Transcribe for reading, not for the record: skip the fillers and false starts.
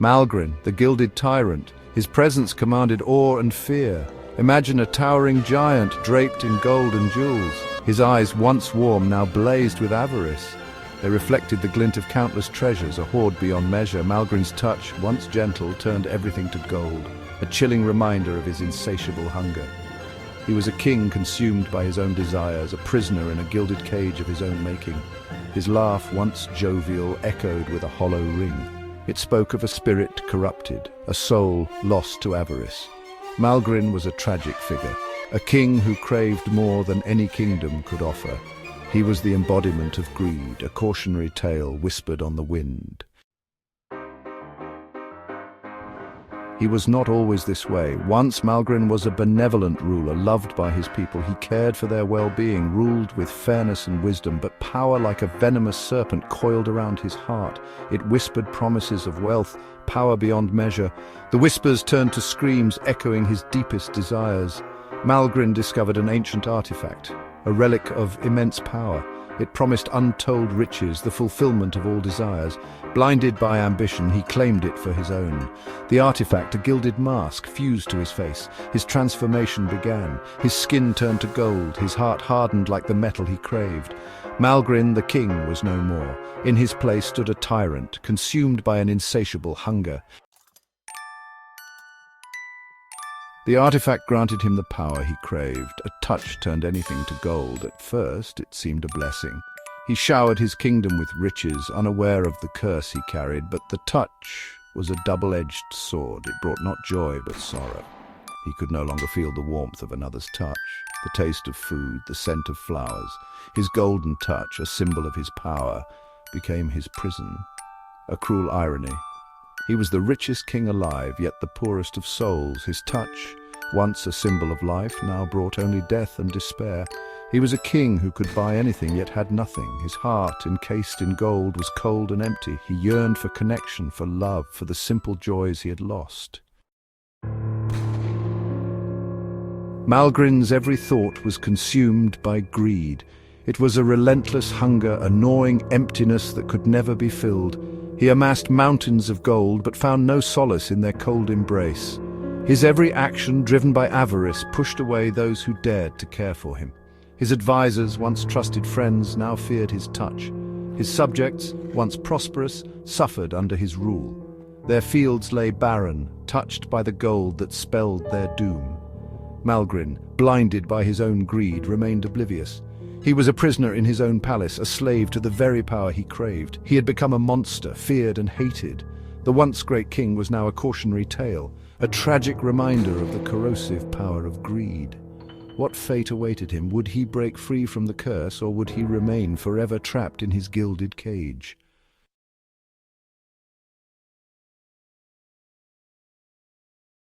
Malgrin, the Gilded Tyrant. His presence commanded awe and fear. Imagine a towering giant draped in gold and jewels. His eyes, once warm, now blazed with avarice. They reflected the glint of countless treasures, a hoard beyond measure. Malgrin's touch, once gentle, turned everything to gold, a chilling reminder of his insatiable hunger. He was a king consumed by his own desires, a prisoner in a gilded cage of his own making. His laugh, once jovial, echoed with a hollow ring. It spoke of a spirit corrupted, a soul lost to avarice. Malgrin was a tragic figure, a king who craved more than any kingdom could offer. He was the embodiment of greed, a cautionary tale whispered on the wind. He was not always this way. Once Malgrin was a benevolent ruler, loved by his people. He cared for their well-being, ruled with fairness and wisdom, but power, like a venomous serpent, coiled around his heart. It whispered promises of wealth, power beyond measure. The whispers turned to screams, echoing his deepest desires. Malgrin discovered an ancient artifact, a relic of immense power. It promised untold riches, the fulfillment of all desires. Blinded by ambition, he claimed it for his own. The artifact, a gilded mask, fused to his face. His transformation began. His skin turned to gold, his heart hardened like the metal he craved. Malgrin, the king, was no more. In his place stood a tyrant, consumed by an insatiable hunger. The artifact granted him the power he craved. A touch turned anything to gold. At first, it seemed a blessing. He showered his kingdom with riches, unaware of the curse he carried, but the touch was a double-edged sword. It brought not joy, but sorrow. He could no longer feel the warmth of another's touch, the taste of food, the scent of flowers. His golden touch, a symbol of his power, became his prison. A cruel irony. He was the richest king alive, yet the poorest of souls. His touch, once a symbol of life, now brought only death and despair. He was a king who could buy anything, yet had nothing. His heart, encased in gold, was cold and empty. He yearned for connection, for love, for the simple joys he had lost. Malgrin's every thought was consumed by greed. It was a relentless hunger, a gnawing emptiness that could never be filled. He amassed mountains of gold, but found no solace in their cold embrace. His every action, driven by avarice, pushed away those who dared to care for him. His advisors, once trusted friends, now feared his touch. His subjects, once prosperous, suffered under his rule. Their fields lay barren, touched by the gold that spelled their doom. Malgrin, blinded by his own greed, remained oblivious. He was a prisoner in his own palace, a slave to the very power he craved. He had become a monster, feared and hated. The once great king was now a cautionary tale, a tragic reminder of the corrosive power of greed. What fate awaited him? Would he break free from the curse, or would he remain forever trapped in his gilded cage?